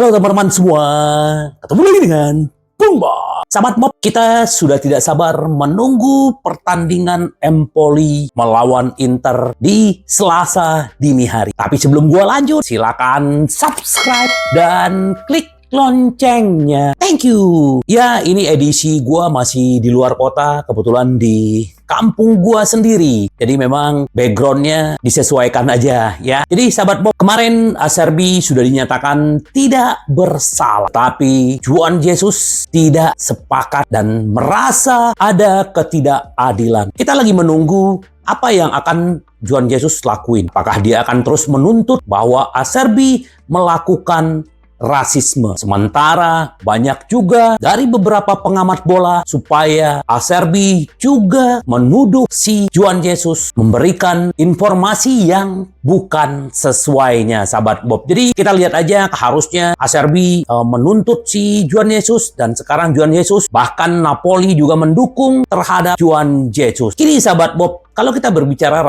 Halo teman-teman semua, ketemu lagi dengan Pungbo. Sahabat Mob, kita sudah tidak sabar menunggu pertandingan Empoli melawan Inter di Selasa dini hari. Tapi sebelum gua lanjut, silakan subscribe dan klik loncengnya. Thank you. Ya, ini edisi gua masih di luar kota, kebetulan di kampung gua sendiri. Jadi memang backgroundnya disesuaikan aja ya. Jadi sahabat Bob, kemarin Acerbi sudah dinyatakan tidak bersalah. Tapi Juan Jesus tidak sepakat dan merasa ada ketidakadilan. Kita lagi menunggu apa yang akan Juan Jesus lakuin. Apakah dia akan terus menuntut bahwa Acerbi melakukan rasisme. Sementara banyak juga dari beberapa pengamat bola supaya Acerbi juga menuduh si Juan Jesus memberikan informasi yang bukan sesuainya, sahabat Bob. Jadi kita lihat aja, harusnya Acerbi menuntut si Juan Jesus, dan sekarang Juan Jesus, bahkan Napoli juga mendukung terhadap Juan Jesus. Kini sahabat Bob, kalau kita berbicara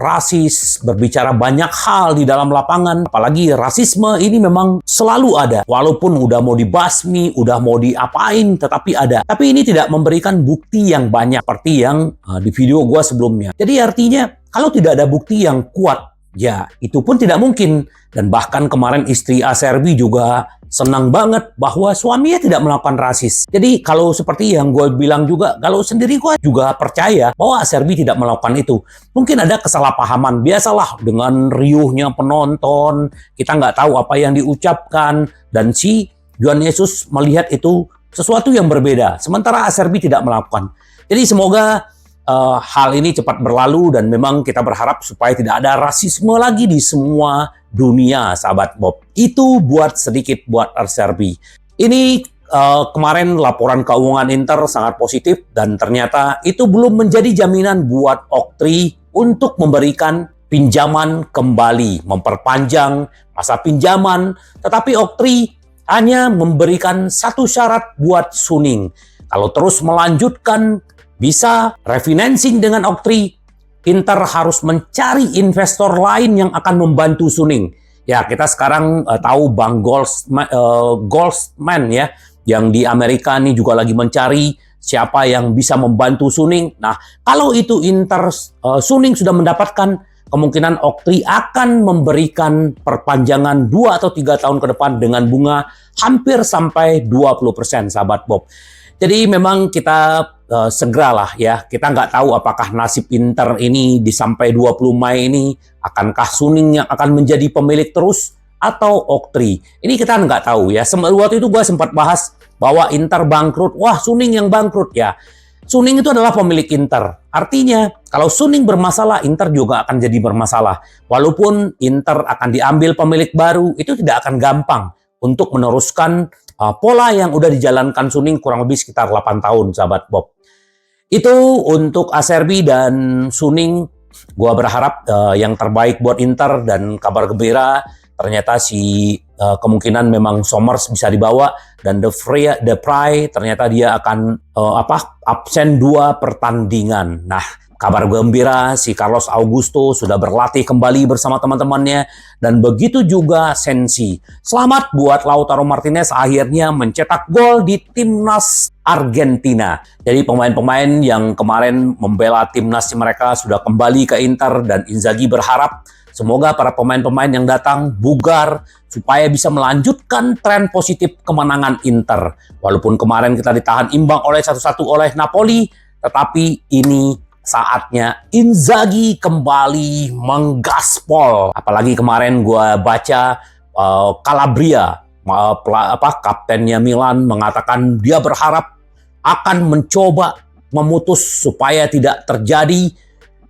rasis, berbicara banyak hal di dalam lapangan, apalagi rasisme ini memang selalu ada. Walaupun udah mau dibasmi, udah mau diapain, tetapi ada. Tapi ini tidak memberikan bukti yang banyak seperti yang di video gua sebelumnya. Jadi artinya kalau tidak ada bukti yang kuat, ya itu pun tidak mungkin. Dan bahkan kemarin istri Acerbi juga senang banget bahwa suaminya tidak melakukan rasis. Jadi kalau seperti yang gue bilang juga, kalau sendiri gue juga percaya bahwa Acerbi tidak melakukan itu. Mungkin ada kesalahpahaman, biasalah dengan riuhnya penonton, kita nggak tahu apa yang diucapkan, dan si Juan Jesus melihat itu sesuatu yang berbeda, sementara Acerbi tidak melakukan. Jadi semoga hal ini cepat berlalu, dan memang kita berharap supaya tidak ada rasisme lagi di semua dunia, sahabat Bob. Itu buat Acerbi. Ini kemarin laporan keuangan Inter sangat positif, dan ternyata itu belum menjadi jaminan buat Oktri untuk memberikan pinjaman kembali, memperpanjang masa pinjaman. Tetapi Oktri hanya memberikan satu syarat buat Suning. Kalau terus melanjutkan bisa refinancing dengan Oktri, Inter harus mencari investor lain yang akan membantu Suning. Ya, kita sekarang tahu Bang Goldsman ya, yang di Amerika nih juga lagi mencari siapa yang bisa membantu Suning. Nah, kalau itu Suning sudah mendapatkan, kemungkinan Oktri akan memberikan perpanjangan 2 atau 3 tahun ke depan dengan bunga hampir sampai 20%, sahabat Bob. Jadi memang kita segeralah ya, kita nggak tahu apakah nasib Inter ini di sampai 20 Mei ini, akankah Suning yang akan menjadi pemilik terus atau Oktri. Ini kita nggak tahu ya. Waktu itu gue sempat bahas bahwa Inter bangkrut, wah Suning yang bangkrut ya. Suning itu adalah pemilik Inter. Artinya kalau Suning bermasalah, Inter juga akan jadi bermasalah. Walaupun Inter akan diambil pemilik baru, itu tidak akan gampang untuk meneruskan pola yang udah dijalankan Suning kurang lebih sekitar 8 tahun, sahabat Bob. Itu untuk Acerbi dan Suning. Gua berharap yang terbaik buat Inter, dan kabar gembira ternyata kemungkinan memang Sommers bisa dibawa, dan De Vrij ternyata dia akan absen 2 pertandingan. Nah, kabar gembira si Carlos Augusto sudah berlatih kembali bersama teman-temannya, dan begitu juga Sensi. Selamat buat Lautaro Martinez, akhirnya mencetak gol di timnas Argentina. Jadi pemain-pemain yang kemarin membela timnas mereka sudah kembali ke Inter, dan Inzaghi berharap semoga para pemain-pemain yang datang bugar supaya bisa melanjutkan tren positif kemenangan Inter. Walaupun kemarin kita ditahan imbang oleh 1-1 oleh Napoli, tetapi ini saatnya Inzaghi kembali menggaspol. Apalagi kemarin gue baca Calabria, kaptennya Milan, mengatakan dia berharap akan mencoba memutus supaya tidak terjadi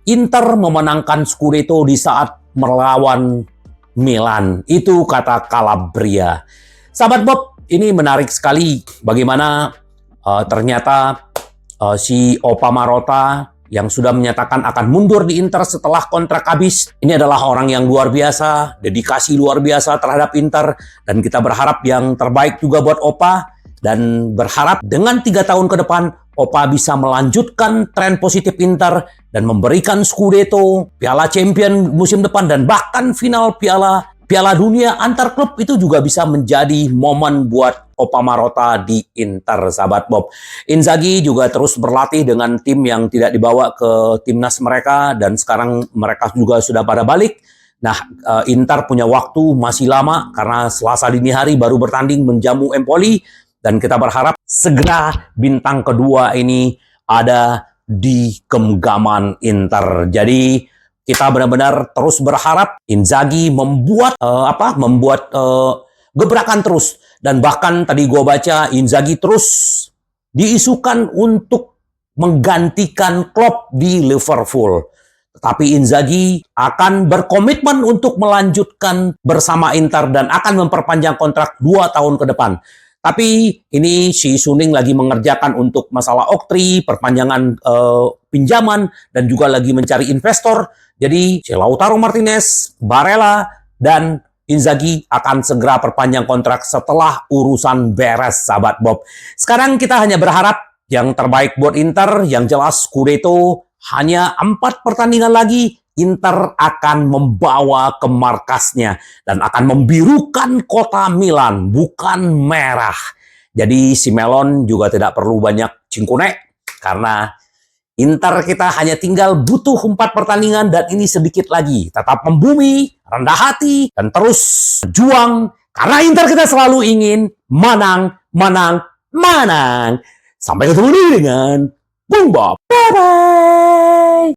Inter memenangkan Scudetto di saat melawan Milan. Itu kata Calabria. Sahabat Bob, ini menarik sekali bagaimana ternyata si Opa Marotta yang sudah menyatakan akan mundur di Inter setelah kontrak habis. Ini adalah orang yang luar biasa, dedikasi luar biasa terhadap Inter, dan kita berharap yang terbaik juga buat Opa, dan berharap dengan 3 tahun ke depan Opa bisa melanjutkan tren positif Inter dan memberikan Scudetto, Piala Champion musim depan, dan bahkan final Piala Piala Dunia antar klub itu juga bisa menjadi momen buat Opa Marotta di Inter, sahabat Bob. Inzaghi juga terus berlatih dengan tim yang tidak dibawa ke timnas mereka, dan sekarang mereka juga sudah pada balik. Nah, Inter punya waktu masih lama karena Selasa dini hari baru bertanding menjamu Empoli, dan kita berharap segera bintang kedua ini ada di genggaman Inter. Jadi kita benar-benar terus berharap Inzaghi membuat gebrakan terus, dan bahkan tadi gue baca Inzaghi terus diisukan untuk menggantikan Klopp di Liverpool. Tetapi Inzaghi akan berkomitmen untuk melanjutkan bersama Inter dan akan memperpanjang kontrak 2 tahun ke depan. Tapi ini si Suning lagi mengerjakan untuk masalah Oktri, perpanjangan pinjaman, dan juga lagi mencari investor. Jadi si Lautaro Martinez, Barella, dan Inzaghi akan segera perpanjang kontrak setelah urusan beres, sahabat Bob. Sekarang kita hanya berharap yang terbaik buat Inter. Yang jelas Scudetto hanya 4 pertandingan lagi. Inter akan membawa ke markasnya dan akan membirukan kota Milan, bukan merah. Jadi si Melon juga tidak perlu banyak cingkunek, karena Inter kita hanya tinggal butuh 4 pertandingan, dan ini sedikit lagi. Tetap membumi, rendah hati, dan terus berjuang. Karena Inter kita selalu ingin menang, menang, menang. Sampai ketemu lagi dengan Bung Bob. Bye-bye.